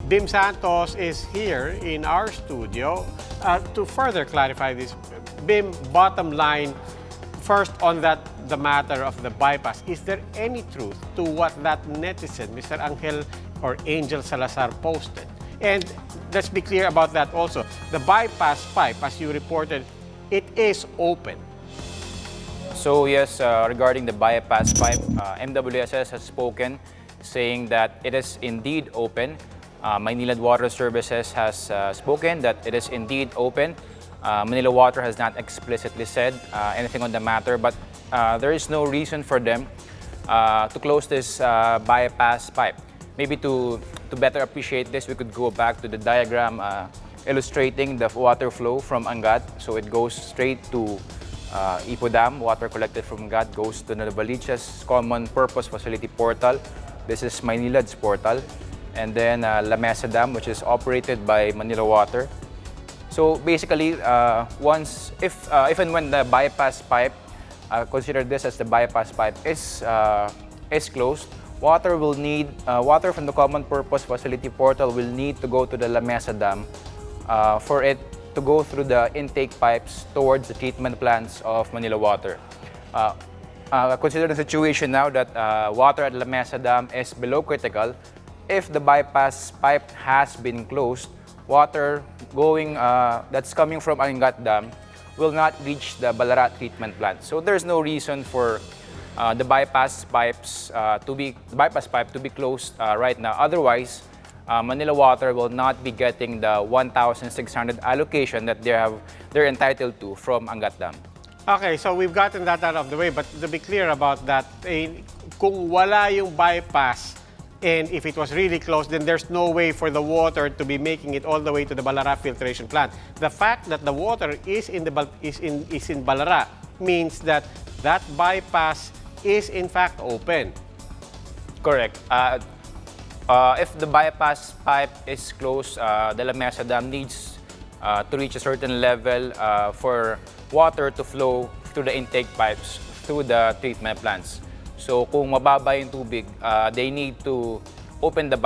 Bim Santos is here in our studio to further clarify this. Bim, bottom line, first on the matter of the bypass, is there any truth to what that netizen, Mr. Angel Salazar, posted? And let's be clear about that also. The bypass pipe, as you reported, it is open. So yes, regarding the bypass pipe, MWSS has spoken saying that it is indeed open. Manila Water Services has spoken that it is indeed open. Manila Water has not explicitly said anything on the matter, but there is no reason for them to close this bypass pipe. Maybe to better appreciate this, we could go back to the diagram illustrating the water flow from Angat. So it goes straight to Metro Dam. Water collected from Angat goes to Novaliches Common Purpose Facility Portal. This is Maynilad's portal. And then La Mesa Dam, which is operated by Manila Water. So basically, if and when the bypass pipe, consider this as the bypass pipe, is closed, water from the Common Purpose Facility Portal will need to go to the La Mesa Dam for it to go through the intake pipes towards the treatment plants of Manila Water. Consider the situation now that water at La Mesa Dam is below critical. If the bypass pipe has been closed, water that's coming from Angat Dam will not reach the Balara treatment plant. So there's no reason for the bypass pipe to be closed right now. Otherwise, Manila Water will not be getting the 1,600 allocation that they're entitled to from Angat Dam. Okay, so we've gotten that out of the way, but to be clear about that, kung wala yung bypass, and if it was really closed, then there's no way for the water to be making it all the way to the Balara filtration plant. The fact that the water is in Balara means that that bypass is in fact open. Correct. If the bypass pipe is closed, the La Mesa Dam needs to reach a certain level for water to flow through the intake pipes through the treatment plants. So kung mababa yung tubig, they need to open the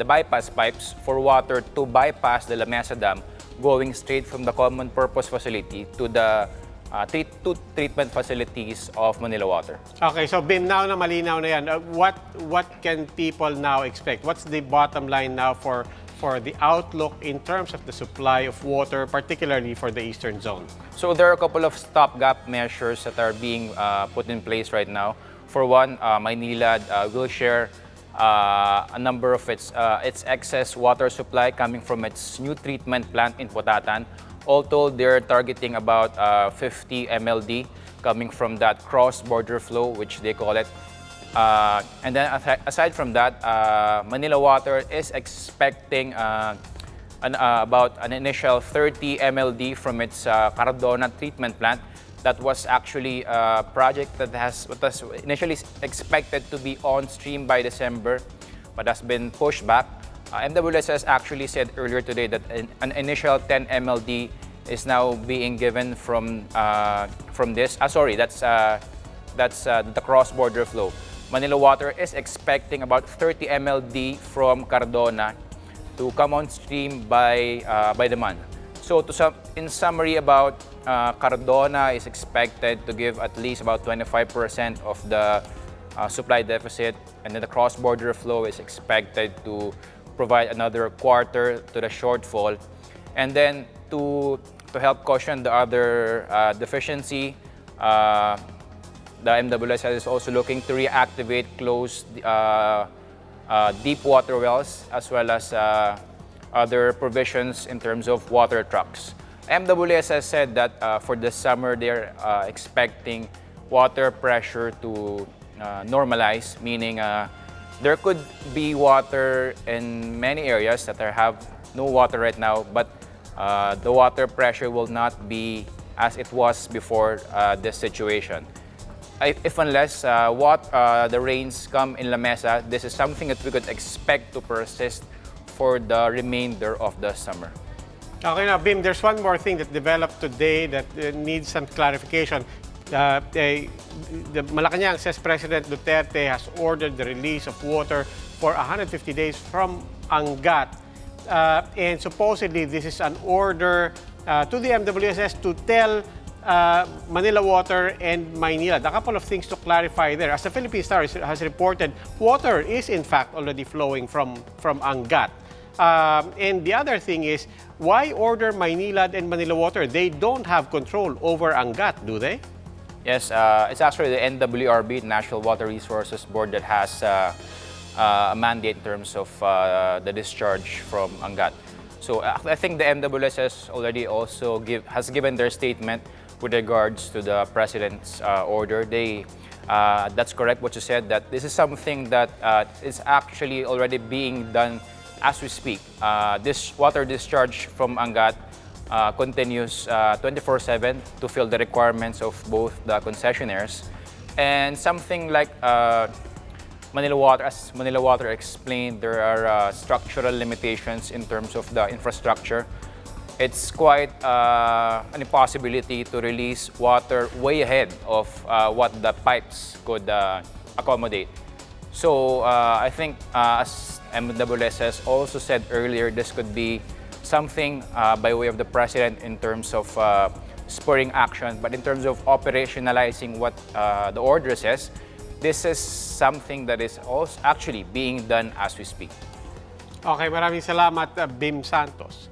bypass pipes for water to bypass the La Mesa Dam, going straight from the common purpose facility to the two treatment facilities of Manila Water. Okay, so Bim, now na malinaw na yan, what can people now expect? What's the bottom line now for the outlook in terms of the supply of water, particularly for the eastern zone? So there are a couple of stopgap measures that are being put in place right now. For one, Maynilad will share a number of its excess water supply coming from its new treatment plant in Potatan. All told, they're targeting about 50 MLD coming from that cross-border flow, which they call it. And then aside from that, Manila Water is expecting about an initial 30 MLD from its Cardona treatment plant. That was actually a project that was initially expected to be on stream by December, but has been pushed back. MWSS actually said earlier today that an initial 10 MLD is now being given from this. Sorry, that's the cross-border flow. Manila Water is expecting about 30 MLD from Cardona to come on stream by the month. So in summary, about Cardona is expected to give at least about 25% of the supply deficit, and then the cross-border flow is expected to provide another quarter to the shortfall. And then to help cushion the other deficiency, the MWSS is also looking to reactivate closed deep water wells, as well as other provisions in terms of water trucks. MWSS said that for the summer, they're expecting water pressure to normalize, meaning there could be water in many areas that have no water right now, but the water pressure will not be as it was before this situation. If unless the rains come in La Mesa, this is something that we could expect to persist for the remainder of the summer. Okay, now Bim, there's one more thing that developed today that needs some clarification. The Malacanang says President Duterte has ordered the release of water for 150 days from Angat. and supposedly this is an order to the MWSS to tell Manila Water and Maynilad. A couple of things to clarify there. As the Philippine Star has reported, water is in fact already flowing from Angat. And the other thing is, why order Maynilad and Manila Water? They don't have control over Angat, do they? Yes, it's actually the NWRB, National Water Resources Board, that has a mandate in terms of the discharge from Angat. So I think the MWSS already also has given their statement with regards to the President's order. That's correct what you said, that this is something that is actually already being done as we speak. This water discharge from Angat continues 24/7 to fill the requirements of both the concessionaires. And something like Manila Water, as Manila Water explained, there are structural limitations in terms of the infrastructure. It's quite an impossibility to release water way ahead of what the pipes could accommodate. So I think, as MWSS also said earlier, this could be something by way of the President in terms of spurring action. But in terms of operationalizing what the order says, this is something that is also actually being done as we speak. Okay, maraming salamat, Bim Santos.